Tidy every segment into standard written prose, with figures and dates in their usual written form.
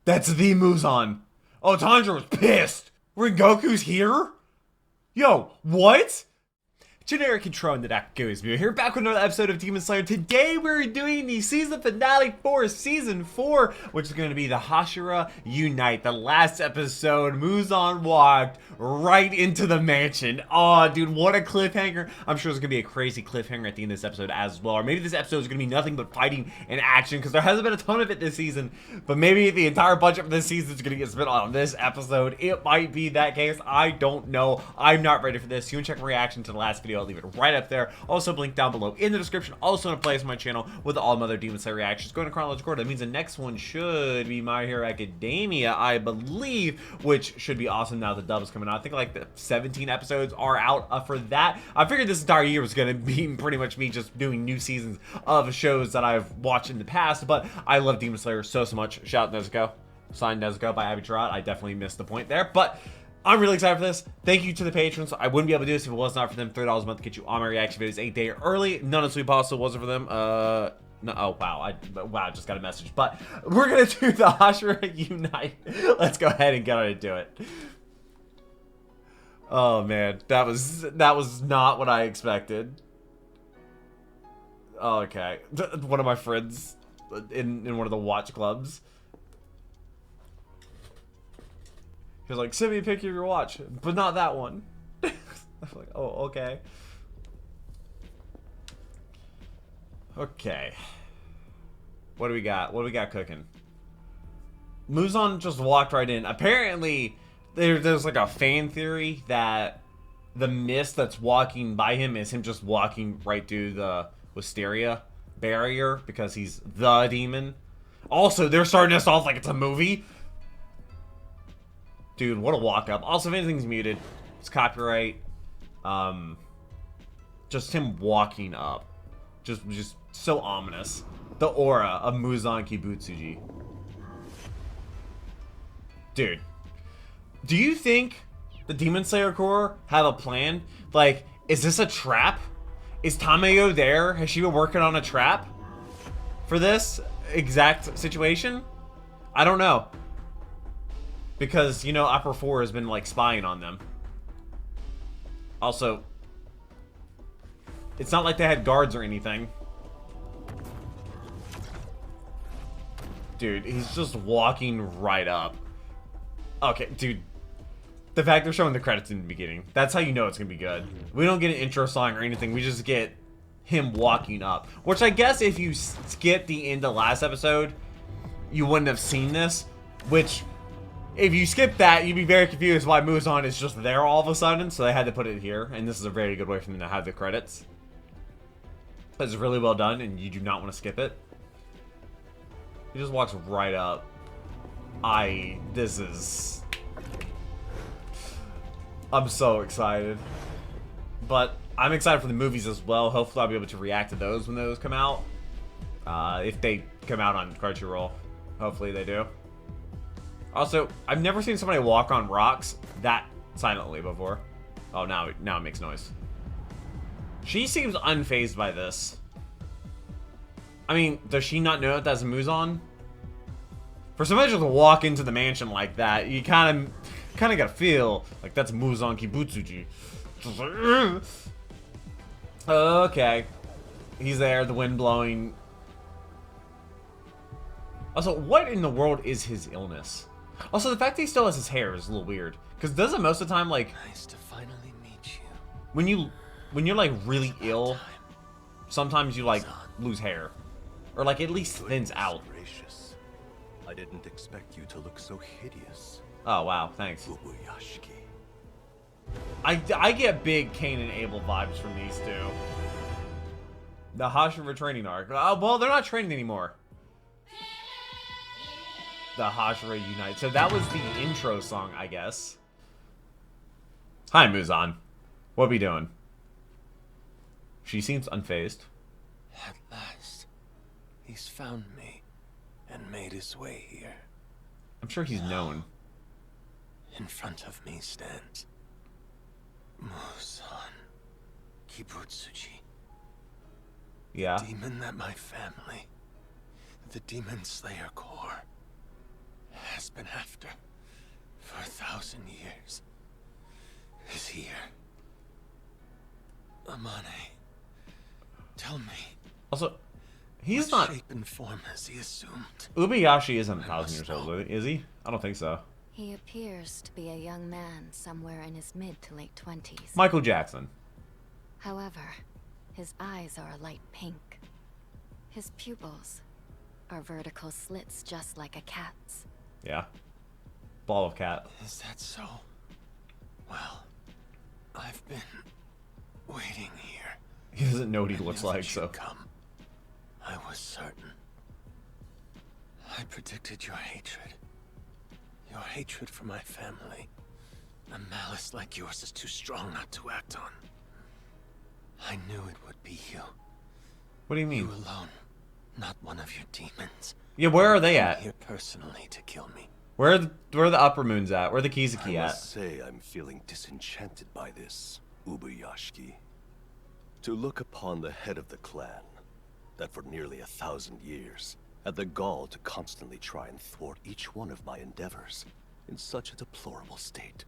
That's the Muzan. Oh, Tanjiro was pissed. Rengoku's here? Yo, what? Generic intro into Daku's View here, back with another episode of Demon Slayer. Today we're doing the season finale for season 4, which is going to be the Hashira Unite. The last episode, Muzan walked right into the mansion. Oh, dude, what a cliffhanger. I'm sure there's going to be a crazy cliffhanger at the end of this episode as well. Or maybe this episode is going to be nothing but fighting and action, because there hasn't been a ton of it this season. But maybe the entire budget for this season is going to get spent on this episode. It might be that case. I don't know. I'm not ready for this. You can check my reaction to the last video. I'll leave it right up there. Also, link down below in the description. Also, in a place on my channel with all my other Demon Slayer reactions. Going to chronological order. That means the next one should be My Hero Academia, I believe, which should be awesome now the dub is coming out. I think like the 17 episodes are out for that. I figured this entire year was going to be pretty much me just doing new seasons of shows that I've watched in the past, but I love Demon Slayer so much. Shout out Nezuko. Signed Nezuko by Abby Trot. I definitely missed the point there, but I'm really excited for this. Thank you to the patrons. I wouldn't be able to do this if it was not for them. $3 a month to get you all my reaction videos 8 days early. None of this would be possible wasn't for them. No, oh wow, I just got a message. But we're gonna do the Hashira Unite. Let's go ahead and get on and do it. Oh man, that was not what I expected. Okay, one of my friends in one of the watch clubs. He was like, send me a picture of your watch, but not that one. I was like, oh, okay. Okay. What do we got? What do we got cooking? Muzan just walked right in. Apparently, there's like a fan theory that the mist that's walking by him is him just walking right through the Wisteria barrier because he's the demon. Also, they're starting us off like it's a movie. Dude, what a walk up. Also, if anything's muted, it's copyright. Just him walking up. Just so ominous. The aura of Muzan Kibutsuji. Dude. Do you think the Demon Slayer Corps have a plan? Like, is this a trap? Is Tamayo there? Has she been working on a trap for this exact situation? I don't know. Because, you know, Upper 4 has been, like, spying on them. Also, it's not like they had guards or anything. Dude, he's just walking right up. Okay, dude. The fact they're showing the credits in the beginning, that's how you know it's gonna be good. We don't get an intro song or anything, we just get him walking up. Which I guess if you skip the end of last episode, you wouldn't have seen this. Which, if you skip that, you'd be very confused why Muzan is just there all of a sudden, so they had to put it here, and this is a very good way for them to have the credits. It's really well done, and you do not want to skip it. He just walks right up. I'm so excited. But I'm excited for the movies as well. Hopefully I'll be able to react to those when those come out. If they come out on Crunchyroll. Hopefully they do. Also, I've never seen somebody walk on rocks that silently before. Oh, now it makes noise. She seems unfazed by this. I mean, does she not know that that's Muzan? For somebody just to walk into the mansion like that, you kind of gotta feel like that's Muzan Kibutsuji. Okay, he's there. The wind blowing. Also, what in the world is his illness? Also, the fact that he still has his hair is a little weird. Because doesn't most of the time, like, nice to finally meet you. When you're like really ill, sometimes you like lose hair, or like at least thins out. Gracious. I didn't expect you to look so hideous. Oh wow, thanks. Ubayashiki. I get big Cain and Abel vibes from these two. The Hashira training arc. Well, they're not training anymore. The Hashira Unite. So that was the intro song, I guess. Hi, Muzan. What we doing? She seems unfazed. At last, he's found me and made his way here. I'm sure he's known. In front of me stands Muzan Kibutsuji. Yeah. The demon that my family, the Demon Slayer Corps, has always been after for 1,000 years is here. Amane, tell me. Also, he's what not. shape and form has he assumed? Ubayashiki isn't 1,000 years old, is he? I don't think so. He appears to be a young man somewhere in his mid to late 20s. Michael Jackson. However, his eyes are a light pink. His pupils are vertical slits just like a cat's. Yeah. Ball of cat. Is that so? Well, I've been waiting here. He doesn't know what he I looks knew like, that so. you'd come. I was certain. I predicted your hatred. Your hatred for my family. A malice like yours is too strong not to act on. I knew it would be you. What do you mean? You alone, not one of your demons. Yeah, where are they Came at? here personally to kill me. Where are the upper moons at? Where are the I Kizuki at? must say I'm feeling disenchanted by this, Ubayashiki. To look upon the head of the clan, that for nearly 1,000 years had the gall to constantly try and thwart each one of my endeavors in such a deplorable state.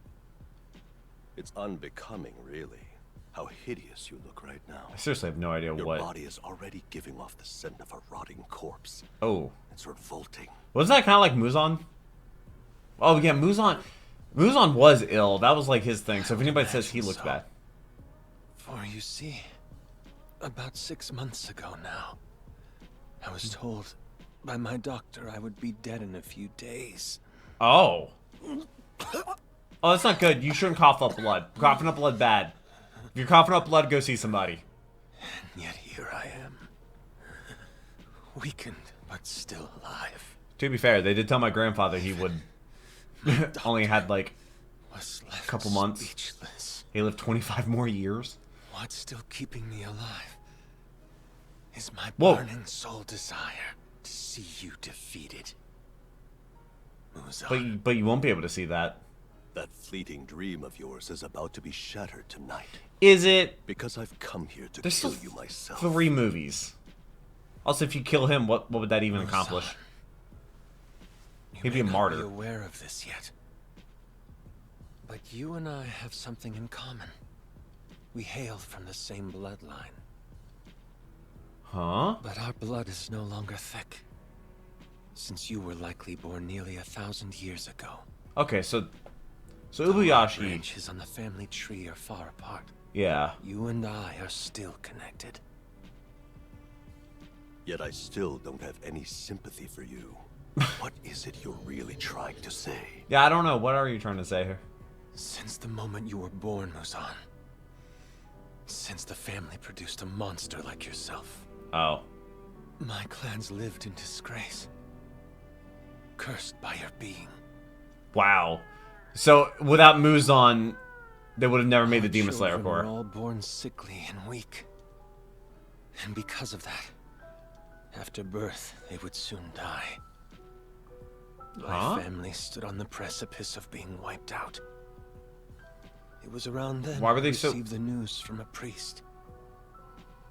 It's unbecoming, really, how hideous you look right now. I seriously have no idea Your what. body is already giving off the scent of a rotting corpse. Oh. It's revolting. Wasn't that kind of like Muzan? Oh, yeah, Muzan. Muzan was ill. That was like his thing. So if anybody says he looks So. bad. For you see, about 6 months ago now, I was told by my doctor I would be dead in a few days. Oh. Oh, that's not good. You shouldn't cough up blood. Coughing up blood bad. If you're coughing up blood, go see somebody. And yet here I am. Weakened, but still alive. To be fair, they did tell my grandfather he would only had like Was left couple months. speechless. he lived 25 more years. What's still keeping me alive is my Whoa. burning soul desire to see you defeated. Muzan. But you won't be able to see that. That fleeting dream of yours is about to be shattered tonight. Is it? Because I've come here to There's kill still you myself. 3 movies. Also, if you kill him, what would that even accomplish? You He'd be may a not martyr. Be aware of this yet, but you and I have something in common. We hail from the same bloodline, Huh? but our blood is no longer thick, since you were likely born nearly 1,000 years ago. Okay, so Though our Ubayashiki. branches on the family tree are far apart. Yeah. You and I are still connected. Yet I still don't have any sympathy for you. What is it you're really trying to say? Yeah, I don't know. What are you trying to say here? Since the moment you were born, Muzan. Since the family produced a monster like yourself. Oh. My clans lived in disgrace. Cursed by your being. Wow. So, without Muzan, they would have never made the Our Demon Slayer children were Corps. all born sickly and weak. And because of that, after birth, they would soon die. Huh? My family stood on the precipice of being wiped out. It was around then Why were they I so- received the news from a priest.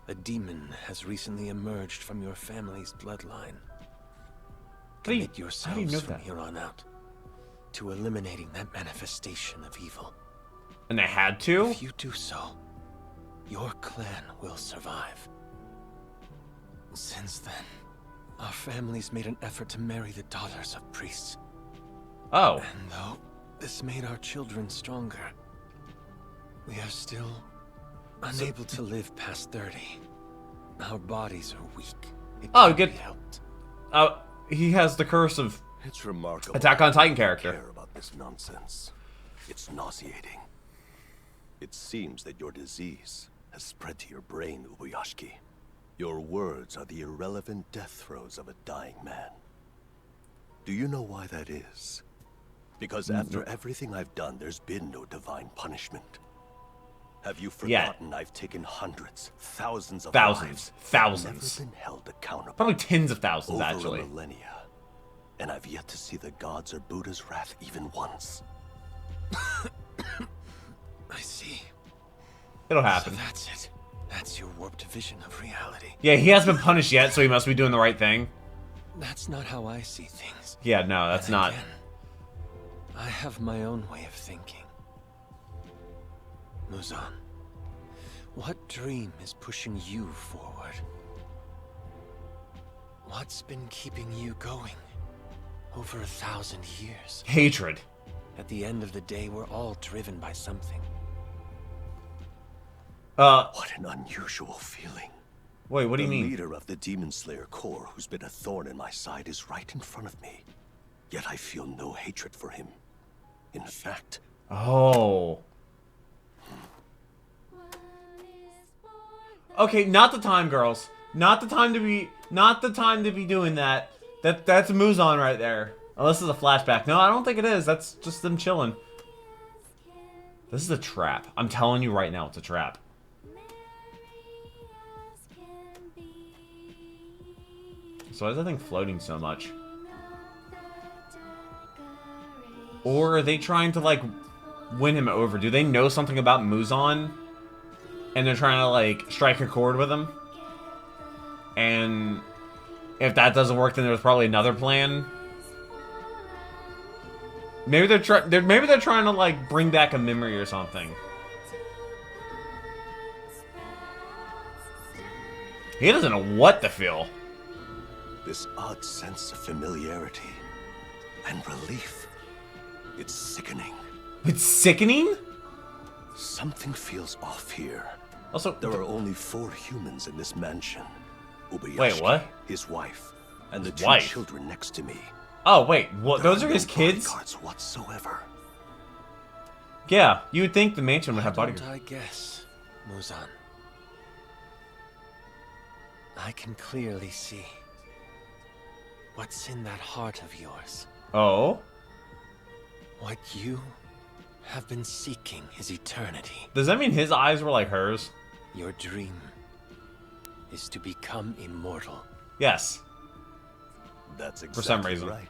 A demon has recently emerged from your family's bloodline. do you- Commit how do you yourselves know from that? here on out to eliminating that manifestation of evil. And they had to? If you do so, your clan will survive. Since then, our families made an effort to marry the daughters of priests. Oh. And though this made our children stronger, we are still unable to live past 30. Our bodies are weak. It Oh, can't good. be helped. He has the curse of It's remarkable. Attack on Titan I character. care about this nonsense. It's nauseating. It seems that your disease has spread to your brain, Ubayashiki. Your words are the irrelevant death throes of a dying man. Do you know why that is? Because after everything I've done, there's been no divine punishment. Have you Yeah. forgotten I've taken hundreds, thousands of Thousands. lives, Thousands. never been held accountable Probably tens of thousands, over actually. a millennia, and I've yet to see the gods or Buddha's wrath even once. I see. It'll So happen. that's it. That's your warped vision of reality. Yeah, he hasn't been punished yet, so he must be doing the right thing. That's not how I see things. Yeah, no, that's And not. again, I have my own way of thinking. Muzan, what dream is pushing you forward? What's been keeping you going over 1,000 years? Hatred. At the end of the day, we're all driven by something. What an unusual feeling. Wait, what do you The mean? leader of the Demon Slayer Corps, who's been a thorn in my side, is right in front of me. Yet I feel no hatred for him. In fact, Oh. Okay, not the time, girls. Not the time to be doing that. That's Muzan right there. Unless it's a flashback. No, I don't think it is. That's just them chilling. This is a trap. I'm telling you right now, it's a trap. So why is that thing floating so much? Or are they trying to, like, win him over? Do they know something about Muzan? And they're trying to, like, strike a chord with him? And if that doesn't work, then there's probably another plan. Maybe they're trying to, like, bring back a memory or something. He doesn't know what to feel. this odd sense of familiarity and relief. It's sickening. It's sickening? Something feels off here. Also, There are only 4 humans in this mansion. Ubayashiki, Wait, what? his wife, and the His 2 wife? children next to me. oh wait, what? There Those are no his kids? bodyguards whatsoever. Yeah, you would think the mansion would have Don't bodyguards. I guess, Muzan? I can clearly see what's in that heart of yours. Oh, What you have been seeking is eternity. does that mean his eyes were like hers? Your dream is to become immortal. Yes. That's exactly For some reason. right.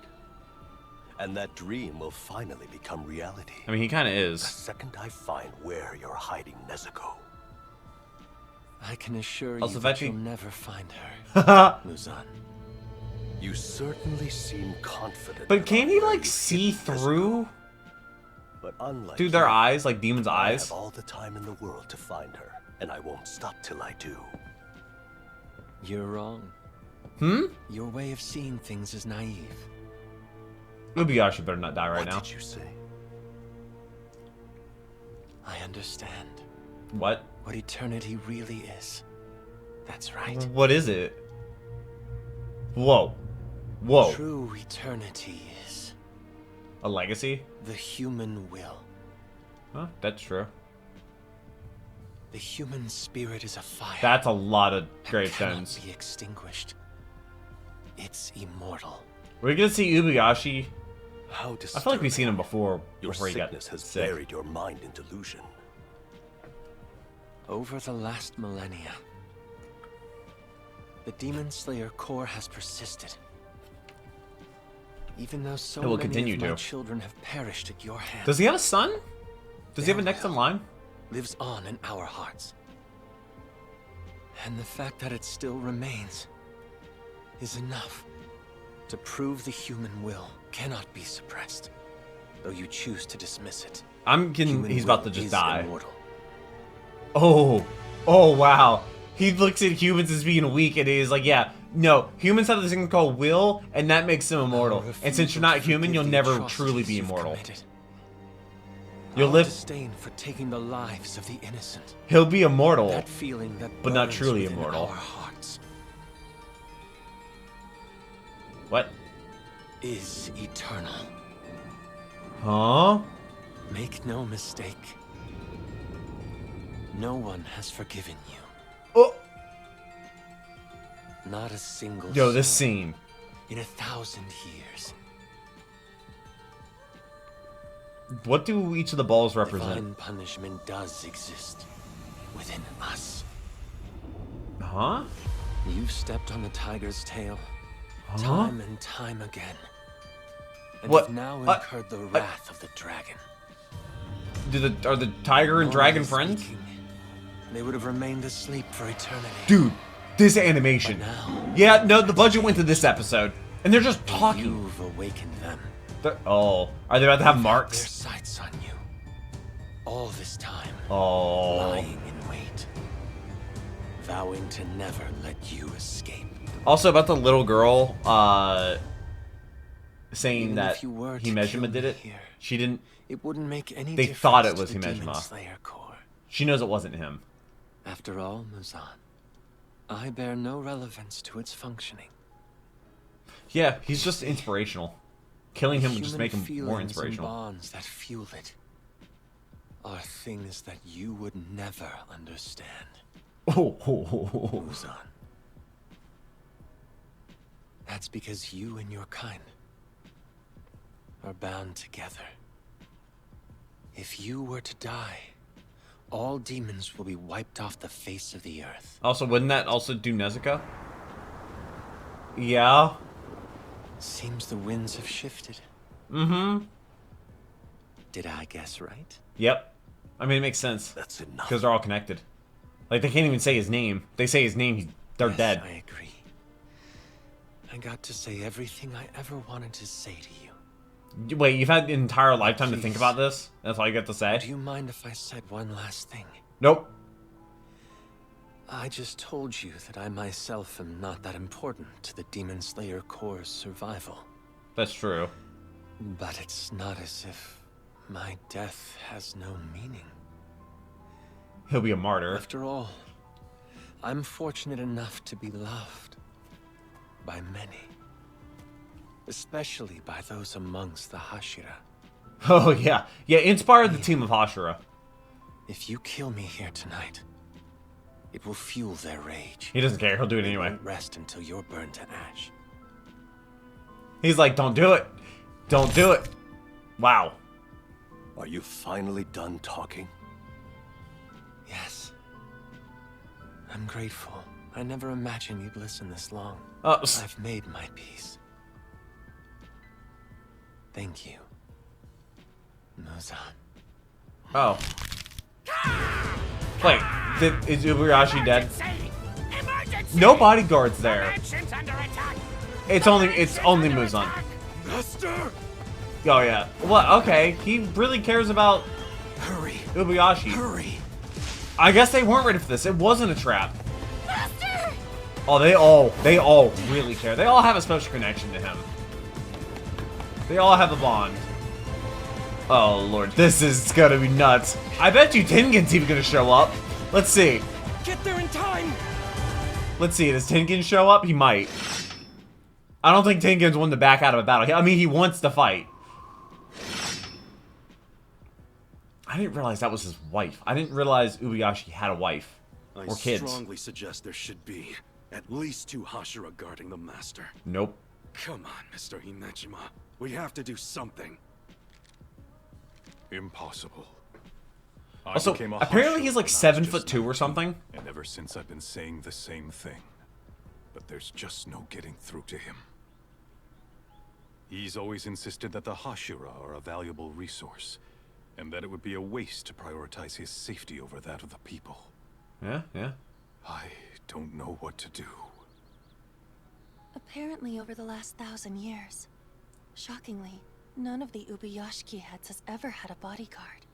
And that dream will finally become reality. I mean, he kind of The is. second I find where you're hiding Nezuko. I can assure you Also, that Veggie. you'll never find her, Muzan. You certainly seem confident. But about can't he where like you've see hidden Nezuko. through? But unlike Dude, their you, eyes, like demons' I eyes. have all the time in the world to find her, and I won't stop till I do. You're wrong. Hmm? Your way of seeing things is naive. Ubayashiki better not die right What now. did you say? I understand What? what eternity really is. That's right. What is it? Whoa. Whoa. True eternity is A legacy? the human will. Huh? That's true. The human spirit is a fire. That's a lot of that gravestones. cannot be extinguished. It's immortal. We're gonna see Ubayashiki. How I feel like we've seen him before Your he got sickness has sick. buried your mind in delusion. Over the last millennia, the Demon Slayer Corps has persisted. Even though so It will many continue of my to. children have perished at your hands, Does he have a son? Does he have a Their next in will line? lives on in our hearts. And the fact that it still remains is enough to prove the human will cannot be suppressed, though you choose to dismiss it. I'm kidding. Human He's about will to just is die. Immortal. Oh. Oh, wow. He looks at humans as being weak, and he's like, yeah, no, humans have this thing called will, and that makes them immortal. Our And since you're not refusal to human, forgive you'll the never atrocities truly be you've immortal. committed. You'll Our live. disdain for taking the lives of the innocent. He'll be immortal. That feeling that But not burns truly within immortal. Our hearts What? is eternal. Huh? Make no mistake. No one has forgiven you. Oh. Not a single Yo, this soul scene. in 1,000 years. What do each of the balls represent? Divine punishment does exist within us. Huh? You've stepped on the tiger's tail Huh? time and time again. And What? have now incurred the wrath of the dragon. Are the tiger and dragon Normally friends? speaking, they would have remained asleep for eternity. Dude, this But animation. now, Yeah, no, the budget went to this episode. And they're just talking. you've awakened them. Oh, are they about to have Their marks? sights on you. All this time. Oh. Lying in wait. Vowing to never let you escape. Also about the little girl, saying Even that if you were to Himejima kill did me it. here, She didn't. it wouldn't make any They difference thought it was to the Demon Himejima. Slayer Corps. She knows it wasn't him. After all, Muzan, I bear no relevance to its functioning. Yeah, he's just inspirational. Killing him would just make him more Feelings and inspirational. bonds that fuel it are things that you would never understand. Oh, Muzan. That's because you and your kind are bound together. If you were to die, all demons will be wiped off the face of the earth. Also, wouldn't that also do Nezuko? Yeah. Seems the winds have shifted. Mm-hmm. Did I guess right? Yep. I mean, it makes sense. That's enough. Because they're all connected. Like, they can't even say his name. They say his name, they're Yes, dead. I agree. I got to say everything I ever wanted to say to you. Wait, you've had an entire lifetime to think Please. about this? That's all you got to say? Do you mind if I said one last thing? Nope. I just told you that I myself am not that important to the Demon Slayer Corps' survival. That's true. But it's not as if my death has no meaning. He'll be a martyr. After all, I'm fortunate enough to be loved by many. Especially by those amongst the Hashira. Oh, yeah. Yeah, inspired the team of Hashira. If you kill me here tonight, it will fuel their rage. He doesn't care. He'll do it They anyway. won't rest until you're burned to ash. He's like, don't do it. Don't do it. Wow. Are you finally done talking? Yes. I'm grateful. I never imagined you'd listen this long. I've made my peace. Thank you, Muzan. Oh. Wait, is Ubayashiki dead? No bodyguards there. It's only Muzan. Master! Oh yeah. What? Okay, he really cares about Hurry! Ubayashiki. Hurry! I guess they weren't ready for this. It wasn't a trap. Oh, they all really care. They all have a special connection to him. They all have a bond. Oh lord, this is gonna be nuts. I bet you Tengen's even gonna show up. Let's see. Get there in time! Let's see, does Tengen show up? He might. I don't think Tengen's one to back out of a battle. I mean, he wants to fight. I didn't realize that was his wife. I didn't realize Ubayashiki had a wife. Or kids. I strongly suggest there should be at least 2 Hashira guarding the Master. Nope. Come on, Mr. Himejima. We have to do something. Impossible. I Also, became a apparently Hashira he's like when I was 7 just foot 2 or 19, something. And ever since I've been saying the same thing. But there's just no getting through to him. He's always insisted that the Hashira are a valuable resource, and that it would be a waste to prioritize his safety over that of the people. Yeah, yeah. I don't know what to do. Apparently over the last 1,000 years, shockingly, none of the Ubayashiki heads has ever had a bodyguard.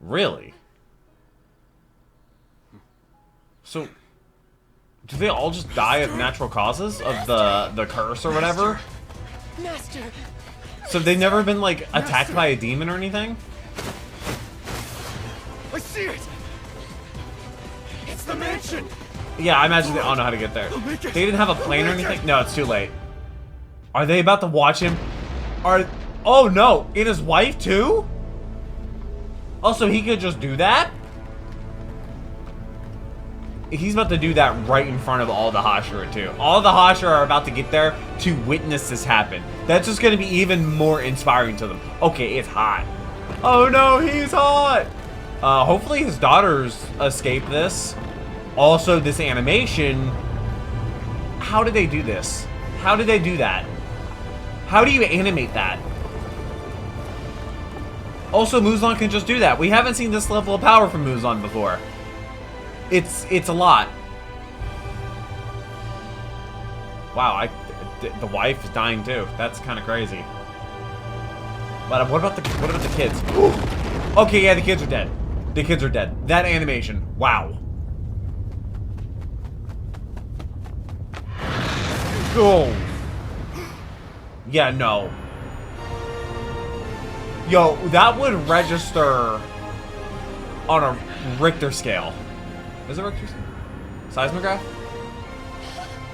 Really? So, do they all just die of natural causes? Of the curse or whatever? Master! So they've never been, like, attacked by a demon or anything? I see it! It's the mansion! Yeah, I imagine they all know how to get there. They didn't have a plane or anything? No, it's too late. Are they about to watch him? Oh no, and his wife too? Also, he could just do that? He's about to do that right in front of all the Hashira too. All the Hashira are about to get there to witness this happen. That's just gonna be even more inspiring to them. Okay, it's hot. Oh no, he's hot! Hopefully his daughters escape this. Also, this animation, how did they do this? How did they do that? How do you animate that? Also, Muzan can just do that. We haven't seen this level of power from Muzan before. It's a lot. Wow, the wife is dying too. That's kind of crazy. But what about the kids? Okay, yeah, the kids are dead. The kids are dead. That animation. Wow. Oh. Yeah, no. Yo, that would register on a Richter scale. Is it Richter scale? Seismograph?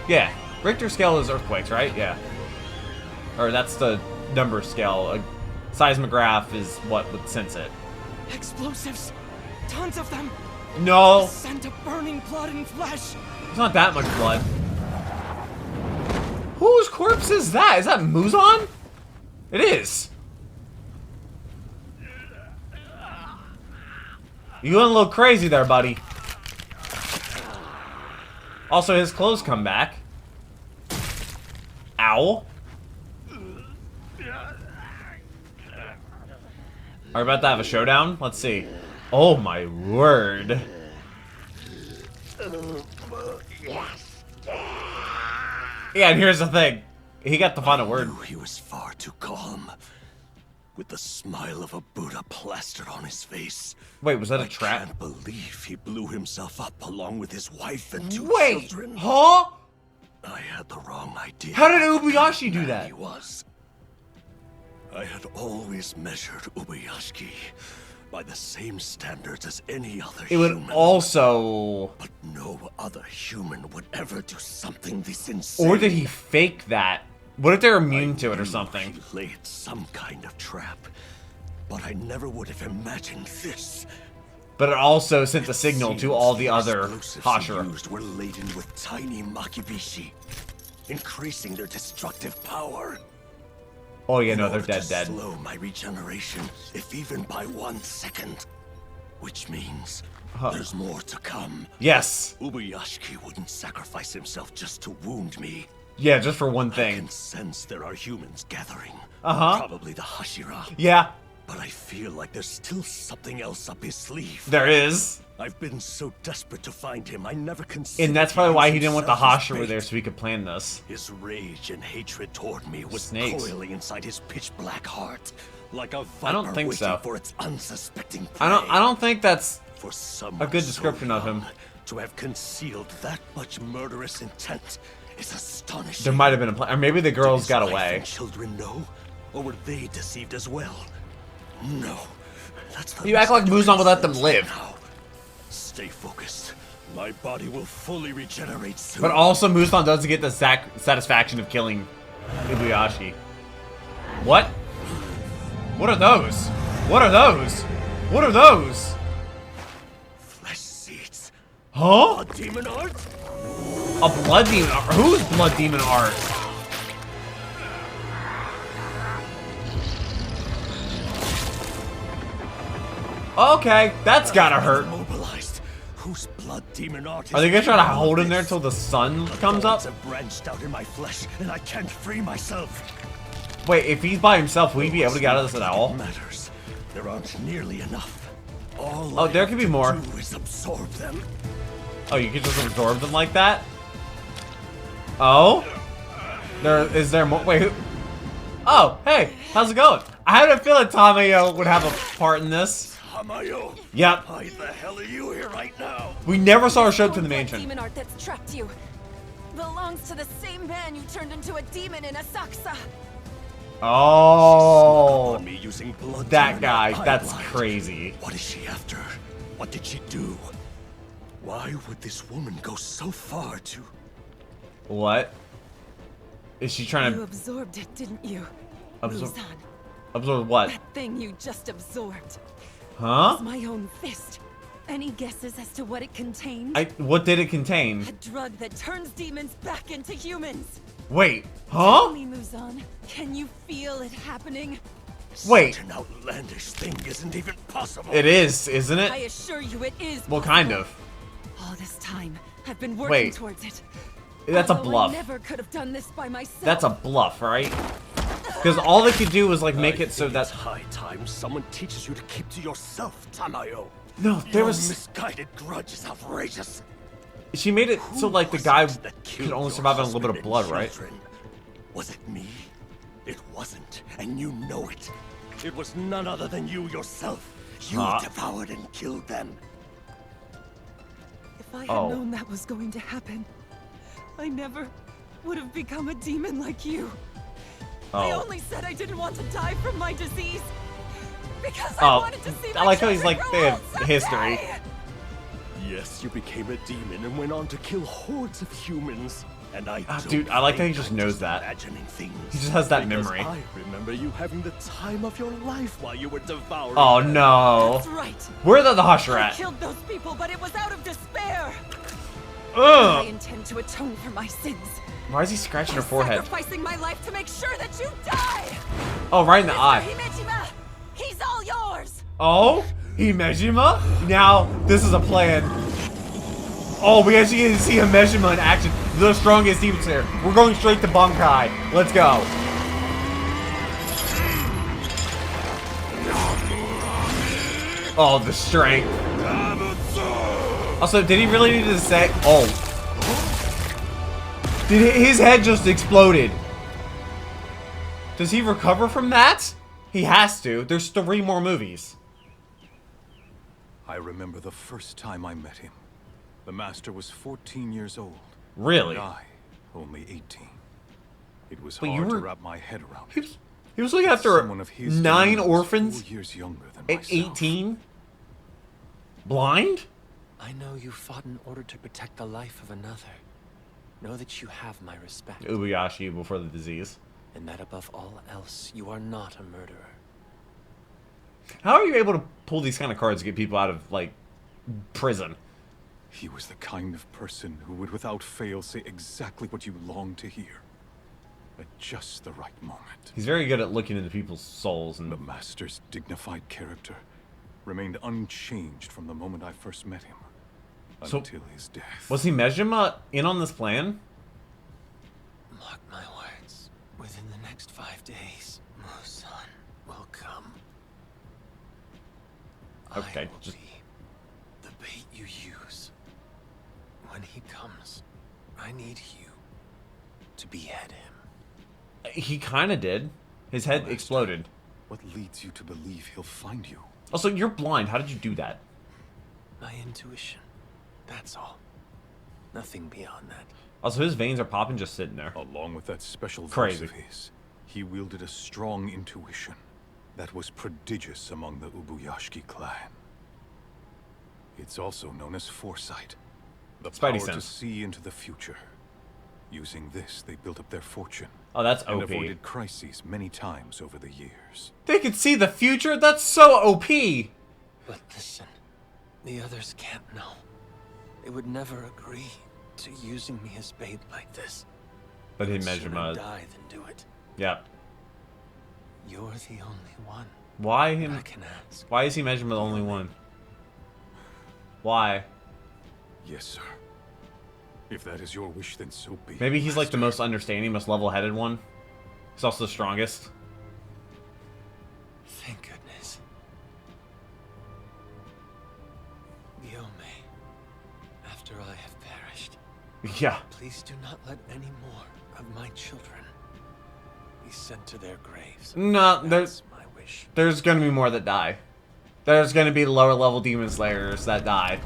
Yeah. Richter scale is earthquakes, right? Yeah. Or that's the number scale. A seismograph is what would sense it. Explosives! Tons of them! No! The scent of burning blood and flesh! It's not that much blood. Whose corpse is that? Is that Muzan? It is. You went a little crazy there, buddy. Also, his clothes come back. Ow. Are we about to have a showdown? Let's see. Oh my word. Yeah, and here's the thing. He got the final word. He was far too calm. With the smile of a Buddha plastered on his face. Wait, was that a I trap? can't believe he blew himself up along with his wife and 2 Wait, children. huh? I had the wrong idea. How did Ubayashiki do that? He was. I had always measured Ubayashiki by the same standards as any other It would human. also... But no other human would ever do something this insane. Or did he fake that? What if they're immune to it or knew something? He laid some kind of trap, but I never would have imagined this. But it also sent a signal to all the other explosives Hashira. he used were laden with tiny makibishi, increasing their destructive power. Oh yeah, In no, they're order dead, to dead. slow my regeneration, if even by 1 second. Which means there's more to come. Yes. Ubayashiki wouldn't sacrifice himself just to wound me. Yeah, just for one I thing. can sense there are humans gathering. Uh-huh. Probably the Hashira. Yeah, But I feel like there's still something else up his sleeve. there is. I've been so desperate to find him, I never considered. And that's probably why he didn't want the himself as Hashira bait. there so he could plan this. His rage and hatred toward me was Snakes. coiling inside his pitch black heart, like a viper I don't think waiting so. for its unsuspecting prey. I don't think that's... For someone a good so description of him. young to have concealed that much murderous intent is astonishing. There might have been a plan. Or maybe the Did girls his got wife away. and children know, or were they deceived as well? No. That's the You act like least Muzan would let them sense live. now. Stay focused. My body will fully regenerate soon. But also Muzan doesn't get the satisfaction of killing Ubayashiki. What? What are those? What are those? What are those? Flesh seeds. Huh? A demon art? A blood demon art? Who's blood demon art? Okay, that's gotta hurt. Mobilized. Whose blood demon art? Are they gonna try to all hold of him there this? till the sun comes up? Thorns have branched out in my flesh, and I can't free myself. Wait, if he's by himself, will he be able to get out of this at all? Matters. There aren't nearly enough. All Oh, I there have could be to more. do is absorb them. Oh, you can just absorb them like that? Oh? Is there more? Wait, who? Oh, hey, how's it going? I had a feeling Tamayo would have a part in this. Tamayo. Yep. Why the hell are you here right now? We never saw her show up to the That mansion. demon art that's trapped you belongs to the same man you turned into a demon in Asakusa. Oh, On me using blood that demon guy. art That's pipeline. crazy. What is she after? What did she do? Why would this woman go so far to... What? Is she trying You to absorbed it, didn't you? absorb? Muzan, Absorb what? that thing you just absorbed. Huh? My own fist. Any guesses as to what it contained? What did it contain? A drug that turns demons back into humans. Wait, Tell huh? me, Muzan, can you feel it happening? Wait. Such an outlandish thing isn't even possible. It is, isn't I it? assure you it is. Well, kind possible. of. All this time, I've been working Wait. towards it. That's a Although bluff. I never could have done this by myself. That's a bluff, right? Because all they could do was like make I it so think it's that high time someone teaches you to keep to yourself, Tamayo. no, there Your was misguided grudge is outrageous. she made it so Who like the was guy it that killed could only your survive on a little bit of husband blood, and right? children? Was it me? It wasn't, and you know it. It was none other than you yourself. You devoured and killed them. If I had known that was going to happen, I never would have become a demon like you. I only said I didn't want to die from my disease because I wanted to see my I like how he's children like, grow they old have history. someday. Yes, you became a demon and went on to kill hordes of humans. And I dude, I like how he just knows that. Imagining things. He just has that Because memory. I remember you having the time of your life while you were devouring. Oh them. no. That's right. Where are the Hashira I at? killed those people, but it was out of despair. I Ugh. intend to atone for my sins. Why is he scratching her By forehead? sacrificing my life to make sure that you die. Oh, right in the Mr. eye. Himejima, he's all yours. Oh, Himejima? Now, this is a plan. Oh, we actually get to see Himejima in action. The strongest demon slayer. We're going straight to Bankai. Let's go. Oh, the strength. Also, did he really need to say? Oh. Did his head just exploded? Does he recover from that? He has to. There's 3 more movies. I remember the first time I met him. The master was 14 years old. Really? And I, only 18. It was But you hard to were- wrap my head around He it. was looking after Someone of his 9 demeanor was orphans 4 years younger than at myself. 18? Blind? I know you fought in order to protect the life of another. Know that you have my respect. Ubayashiki before the disease. And that above all else, you are not a murderer. How are you able to pull these kind of cards to get people out of, like, prison? He was the kind of person who would without fail say exactly what you long to hear. At just the right moment. He's very good at looking into people's souls and The master's dignified character remained unchanged from the moment I first met him. So- Until his death. Was Himejima in on this plan? Mark my words. Within the next 5 days, Muzan will come. Okay, I will just- be the bait you use. When he comes, I need you to behead him. He kind of did. His head Master. exploded. What leads you to believe he'll find you? Also, you're blind. How did you do that? My intuition. That's all. Nothing beyond that. Also, his veins are popping just sitting there. Along with that special voice Crazy. of his, he wielded a strong intuition that was prodigious among the Ubayashiki clan. It's also known as foresight. The Spidey power to sense. see into the future. Using this, they built up their fortune. Oh, that's And OP. avoided crises many times over the years. They could see the future? That's so OP! But listen, the others can't know. They would never agree to using me as bait like this. But I'd sooner Himejima... die than do it. Yeah. You're the only one Why that I him? can ask. Why is Himejima the only one? Why? Yes, sir. If that is your wish, then so be it, Maybe he's like the Master. most understanding, most level-headed one. He's also the strongest. Thank goodness. Guillaume, after I have perished, Yeah. please do not let any more of my children be sent to their graves. No, That's my wish. there's gonna be more that die. There's gonna be lower-level demon slayers that die.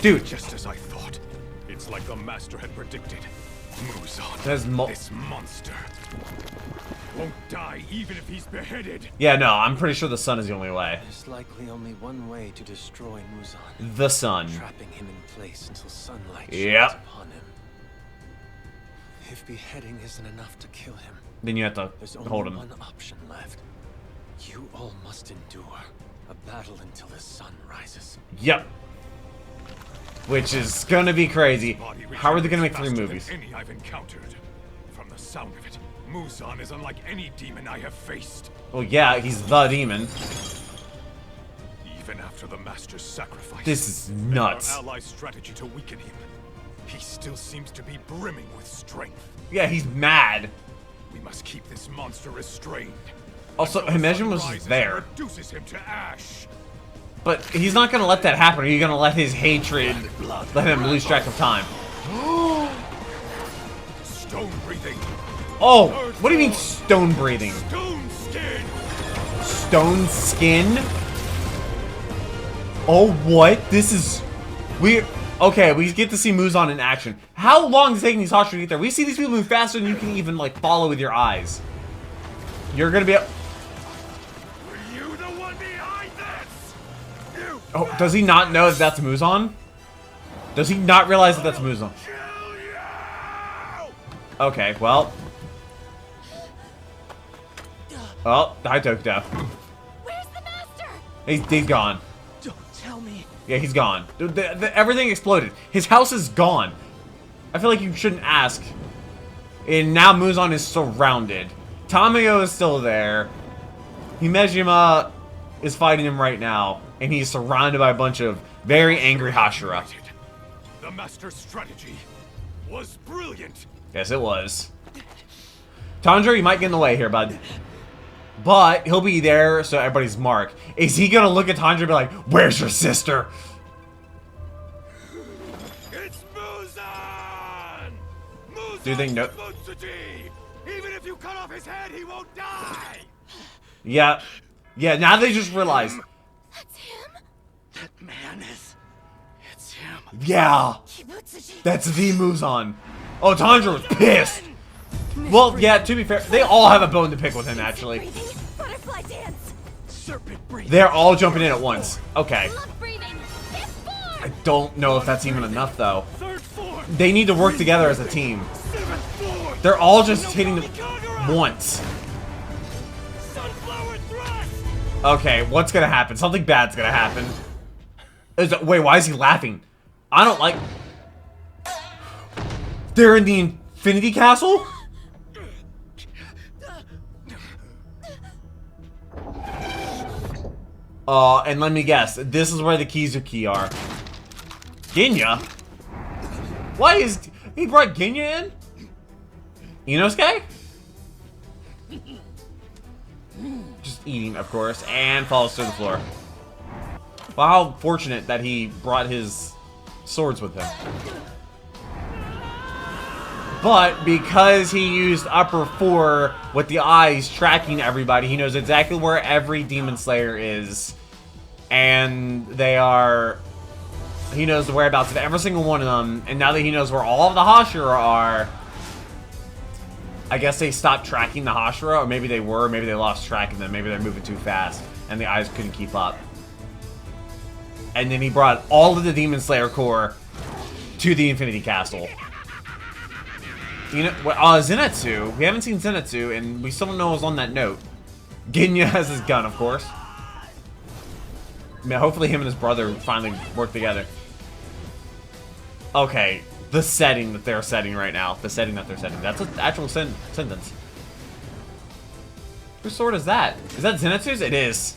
Dude, Just as I thought. It's like the master had predicted. Muzan, There's this monster, won't die even if he's beheaded. yeah, no, I'm pretty sure the sun is the only way. There's likely only one way to destroy Muzan. The sun. Trapping him in place until sunlight Yep. shines upon him. If beheading isn't enough to kill him, Then you have to there's only hold him. one option left. You all must endure a battle until the sun rises. Yep. Which is gonna be crazy. Body How are they gonna make regenerates 3 faster than movies? Any I've encountered. From the sound of it, Muzan is unlike any demon I have faced. Well, yeah, he's the demon. Even after the master's sacrifice. This is and nuts. Our allies' strategy to weaken him. He still seems to be brimming with strength. Yeah, he's mad. We must keep this monster restrained. Also, until the sun Himejima was rises just and there. reduces him to ash. But he's not gonna let that happen. He's gonna let his hatred let him lose track of time. Stone breathing. Oh, what do you mean stone breathing? Stone skin. stone skin. Oh, what? This is... Okay, we get to see Muzan in action. How long is it taking these Hashira to get there? We see these people move faster than you can even, like, follow with your eyes. You're gonna be... Were you the one behind this? Oh, does he not know that that's Muzan? Does he not realize that that's Muzan? Okay, well... Oh, hi, Tokyo. Where's the master? He's gone. Don't tell me. Yeah, he's gone. Everything exploded. His house is gone. I feel like you shouldn't ask. And now Muzan is surrounded. Tamayo is still there. Himejima is fighting him right now. And he's surrounded by a bunch of very angry Hashira. The master's strategy was brilliant. Yes, it was. Tanjiro, you might get in the way here, bud. But he'll be there, so everybody's marked. Is he gonna look at Tanjiro and be like, "Where's your sister?" It's Muzan! Do you think no? Even if you cut off his head, he won't die! Yeah. Yeah, now they just realized. That's him? That man is... It's him. Yeah. Kibutsuji. That's the Muzan. Oh, Tanjiro was pissed. Well, yeah, to be fair, they all have a bone to pick with him, actually. Breathing, butterfly dance. Serpent breathing. They're all jumping in at once. Okay. Love breathing. Fifth form. I don't know if that's even enough, though. Third form! They need to work together as a team. Seventh form! They're all just hitting them once. Sunflower thrust! Okay, what's gonna happen? Something bad's gonna happen. Wait, why is he laughing? I don't like... They're in the Infinity Castle? And let me guess. This is where the Kizuki are. Ginya? Why is... He brought Ginya in? Inosuke? Just eating, of course, and falls to the floor. Well, how fortunate that he brought his swords with him. But because he used upper 4 with the eyes tracking everybody, he knows exactly where every Demon Slayer is. And they are... He knows the whereabouts of every single one of them. And now that he knows where all of the Hashira are... I guess they stopped tracking the Hashira, or maybe they were, maybe they lost track of them, maybe they're moving too fast, and the eyes couldn't keep up. And then he brought all of the Demon Slayer Corps to the Infinity Castle. You know, Zenitsu, we haven't seen Zenitsu, and we still don't know what's on that note. Ginya has his gun, of course. I mean, hopefully him and his brother finally work together. Okay. The setting that they're setting right now. The setting that they're setting. That's an actual sentence. Whose sword is that? Is that Zenitsu's? It is.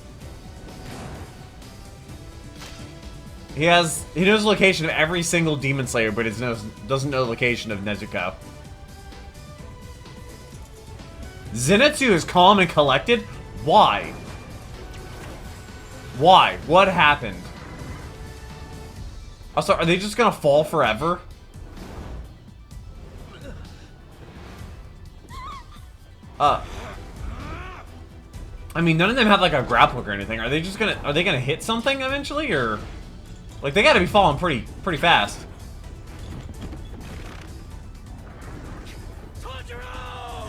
He knows the location of every single Demon Slayer, but he doesn't know the location of Nezuko. Zenitsu is calm and collected? Why? Why? What happened? Also, are they just gonna fall forever? I mean, none of them have like a grapple hook or anything. Are they gonna hit something eventually, or like they gotta be falling pretty fast? Tanjiro!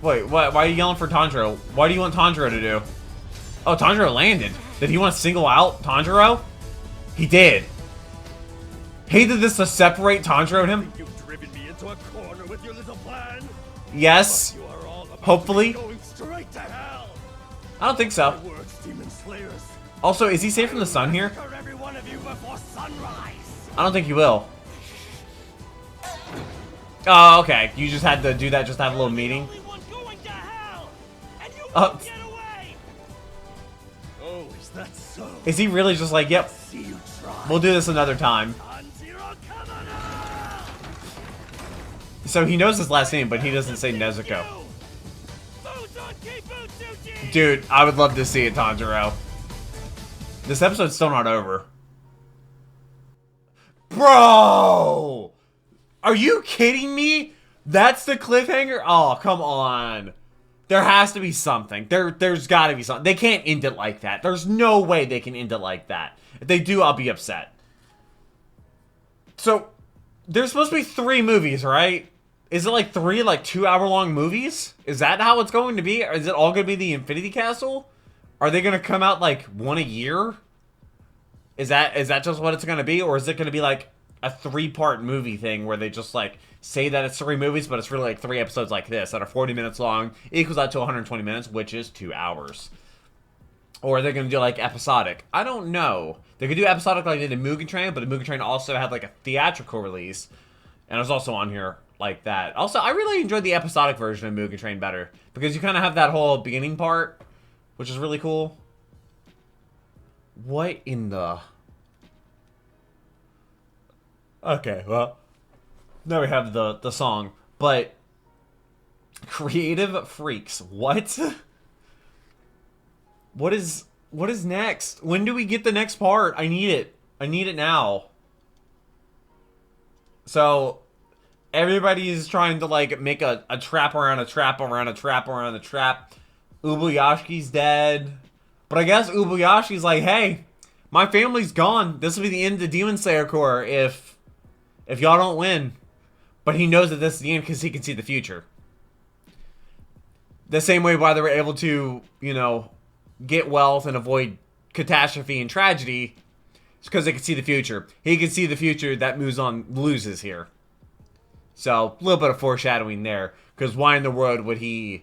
Wait, why are you yelling for Tanjiro? What do you want Tanjiro to do? Oh, Tanjiro landed. Did he want to single out Tanjiro? He did. He did this to separate Tanjiro and him? You've driven me into a corner with your little plan. Yes. You are all about Hopefully. going straight to hell. I don't think so. My words, Demon Slayers. Also, is he safe from the sun here? Kill every one of you before sunrise. I don't think he will. Oh, okay. You just had to do that just to have a little meeting? Only one going to hell, and you Oh. won't get away. Oh, is that so? Is he really just like, yep, See you try. we'll do this another time? Tanjiro Kamada! So he knows his last name, but he doesn't say Nezuko. Muzan Kibutsuji! Dude, I would love to see it, Tanjiro. This episode's still not over. Bro! Are you kidding me? That's the cliffhanger? Oh, come on. There has to be something. There's got to be something. They can't end it like that. There's no way they can end it like that. If they do, I'll be upset. So, there's supposed to be 3 movies, right? Is it like 3, like 2-hour-long movies? Is that how it's going to be? Or is it all going to be the Infinity Castle? Are they going to come out like one a year? Is that just what it's going to be? Or is it going to be like a 3-part movie thing where they just like say that it's 3 movies, but it's really like 3 episodes like this that are 40 minutes long, equals out to 120 minutes, which is 2 hours. Or are they going to do like episodic? I don't know. They could do episodic like they did in Mugen Train, but the Mugen Train also had like a theatrical release. And it was also on here like that. Also, I really enjoyed the episodic version of Mugen Train better. Because you kind of have that whole beginning part, which is really cool. What in the... Okay, well... Now we have the song. But... Creative Freaks. What? What is next? When do we get the next part? I need it. I need it now. So... Everybody's trying to, like, make a trap around a trap around a trap around a trap. Ubayashiki's dead. But I guess Ubayashi's like, hey, my family's gone. This will be the end of the Demon Slayer Corps if y'all don't win. But he knows that this is the end because he can see the future. The same way why they were able to, you know, get wealth and avoid catastrophe and tragedy is because they can see the future. He can see the future that Muzan loses here. So, a little bit of foreshadowing there. Because why in the world would he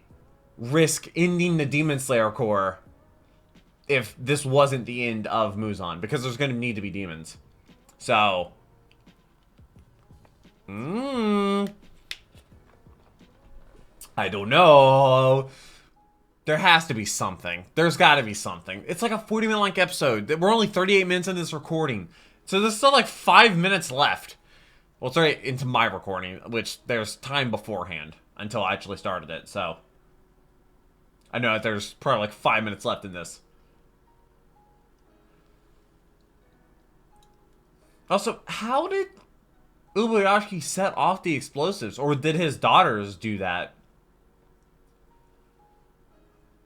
risk ending the Demon Slayer Corps if this wasn't the end of Muzan? Because there's going to need to be demons. So... I don't know. There has to be something. There's got to be something. It's like a 40-minute long episode. We're only 38 minutes into this recording. So there's still like 5 minutes left. Well, it's right into my recording, which there's time beforehand until I actually started it, so... I know that there's probably like 5 minutes left in this. Also, how did Ubayashiki set off the explosives? Or did his daughters do that?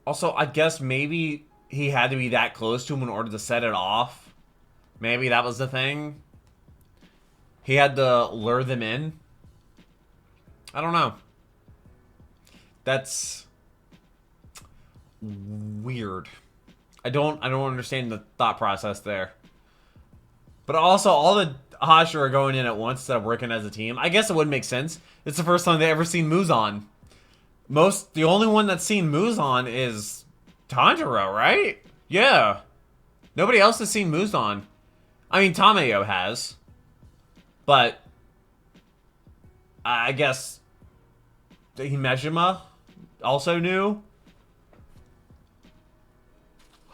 Also, I guess maybe he had to be that close to him in order to set it off. Maybe that was the thing. He had to lure them in. I don't know. That's weird. I don't understand the thought process there. But also, all the Hashira are going in at once instead of working as a team. I guess it would make sense. It's the first time they ever seen Muzan. The only one that's seen Muzan is Tanjiro, right? Yeah. Nobody else has seen Muzan. I mean, Tamayo has. But I guess Himejima also knew.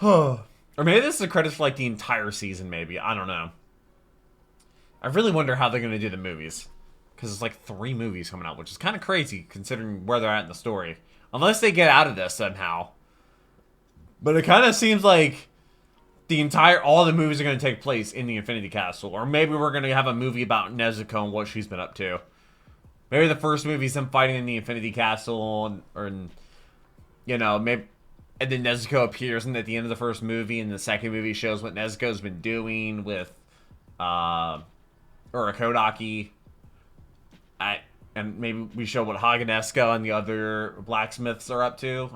Or maybe this is a credit for like the entire season, maybe. I don't know. I really wonder how they're going to do the movies. Because it's like 3 movies coming out, which is kind of crazy considering where they're at in the story. Unless they get out of this somehow. But it kind of seems like all the movies are going to take place in the Infinity Castle. Or maybe we're going to have a movie about Nezuko and what she's been up to. Maybe the first movie is them fighting in the Infinity Castle. Or you know, maybe... And then Nezuko appears at the end of the first movie. And the second movie shows what Nezuko's been doing with... Urakodaki. And maybe we show what Haganeska and the other blacksmiths are up to.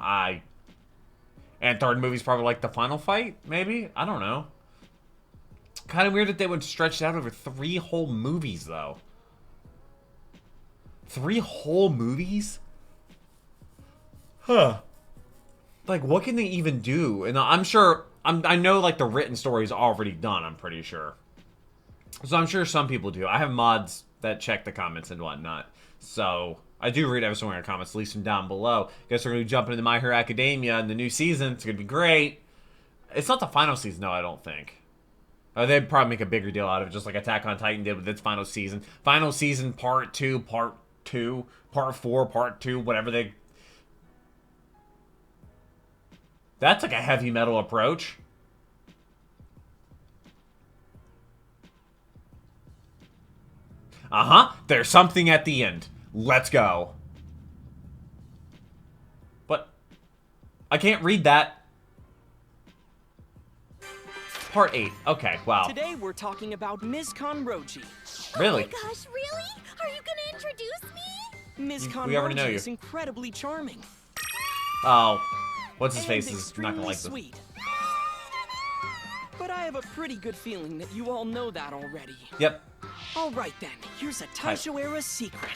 And third movie's probably like the final fight, maybe? I don't know. Kind of weird that they would stretch it out over 3 whole movies, though. 3 whole movies? Huh. Like, what can they even do? And I'm sure... I know, like, the written story's already done, I'm pretty sure. So I'm sure some people do. I have mods that check the comments and whatnot. So, I do read every single one of your comments. Leave them down below. Guess we're going to be jumping into My Hero Academia in the new season. It's going to be great. It's not the final season, though, I don't think. They'd probably make a bigger deal out of it, just like Attack on Titan did with its final season. Final season, part 2, part 2, part 4, part 2, whatever they... That's like a heavy metal approach. Uh-huh. There's something at the end. Let's go. But I can't read that. Part 8. Okay, wow. Today we're talking about Ms. Conroji. Really? Oh my gosh, really? Are you gonna introduce me? Ms. We already know Conroji you. is incredibly charming. Oh. What's his and face is not gonna extremely like this. sweet. But I have a pretty good feeling that you all know that already. Yep. Alright then, here's a Taisho-era secret.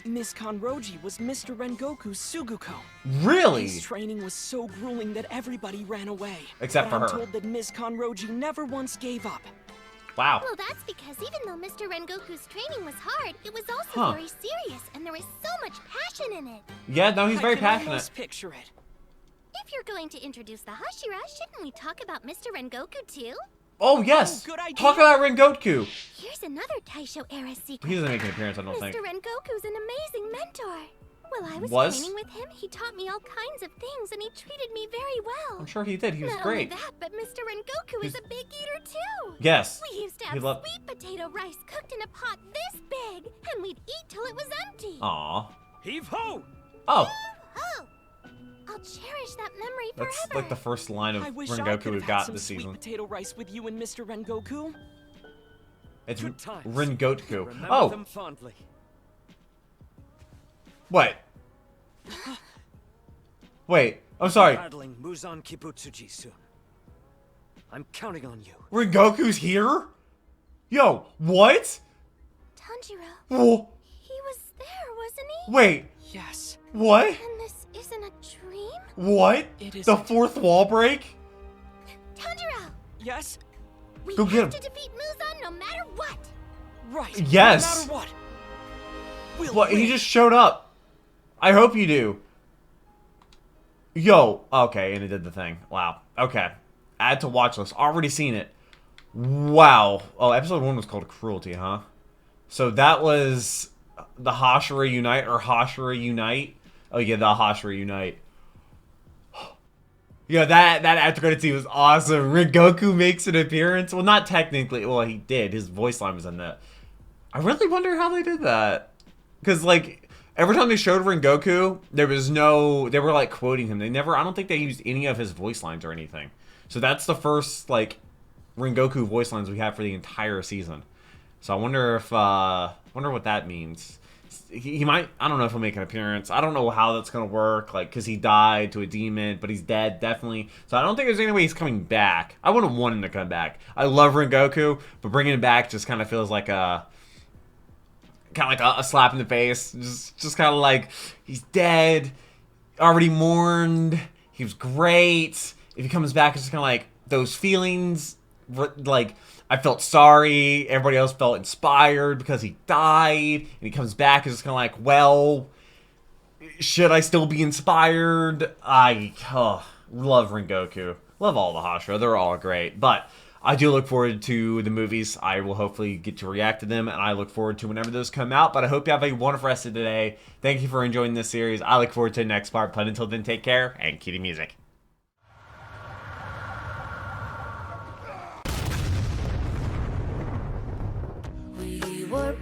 Ms. Conroji was Mr. Rengoku's Suguko. Really? His training was so grueling that everybody ran away. Except but for I'm her. told that Ms. Conroji never once gave up. Wow. Well, that's because even though Mr. Rengoku's training was hard, it was also very serious, and there was so much passion in it. Yeah, no, he's very I can passionate. almost picture it. If you're going to introduce the Hashira, shouldn't we talk about Mr. Rengoku too? Oh, yes! Oh, good idea. Talk about Rengoku! Here's another Taisho-era secret. He doesn't make an appearance, I don't Mr. think. Rengoku's an amazing mentor. While I was training with him, he taught me all kinds of things, and he treated me very well. I'm sure he did. He was Not great. only that, but Mr. Rengoku is a big eater too. Yes. We used to He have loved- sweet potato rice cooked in a pot this big, and we'd eat till it was empty. Aw. Heave ho! Oh, Oh, I'll cherish that memory that's forever. like the first line of I wish I Rengoku could we've have had got some this sweet season. potato rice with you and Mr. Rengoku. It's Good times. Rengoku. Remember Oh, them fondly. what? Wait, I'm sorry. Battling Muzan Kibutsuji soon. I'm counting on you. Rengoku's here? Yo, what? Tanjiro, Whoa, he was there, wasn't he? wait, Yes. what? And this isn't a dream? What? It The isn't. fourth wall break? Tanjiro, Yes? we Go have get him. to defeat Muzan no matter what. Right. Yes. No matter what. We'll What? He win. just showed up. I hope you do. Yo, okay, and it did the thing. Wow. Okay. Add to watch list. Already seen it. Wow. Oh, episode 1 was called Cruelty, huh? So that was the Hashira Unite or Hashira Unite. Oh yeah, the Hashira Unite. Yeah, that after credit scene was awesome. Rengoku makes an appearance. Well, not technically. Well, he did. His voice line was in that. I really wonder how they did that. Because, like, every time they showed Rengoku, there was no... They were, like, quoting him. They never... I don't think they used any of his voice lines or anything. So that's the first, like, Rengoku voice lines we have for the entire season. So I wonder if... wonder what that means. He might... I don't know if he'll make an appearance. I don't know how that's going to work. Like, because he died to a demon, but he's dead, definitely. So I don't think there's any way he's coming back. I wouldn't want him to come back. I love Rengoku, but bringing him back just kind of feels like a... Kind of like a slap in the face. Just kind of like, he's dead, already mourned, he was great. If he comes back, it's just kind of like, those feelings, like, I felt sorry, everybody else felt inspired because he died, and he comes back, it's just kind of like, well, should I still be inspired? I love Rengoku. Love all the Hashira, they're all great, but... I do look forward to the movies. I will hopefully get to react to them, and I look forward to whenever those come out. But I hope you have a wonderful rest of the day. Thank you for enjoying this series. I look forward to the next part. But until then, take care, and cue the music. We were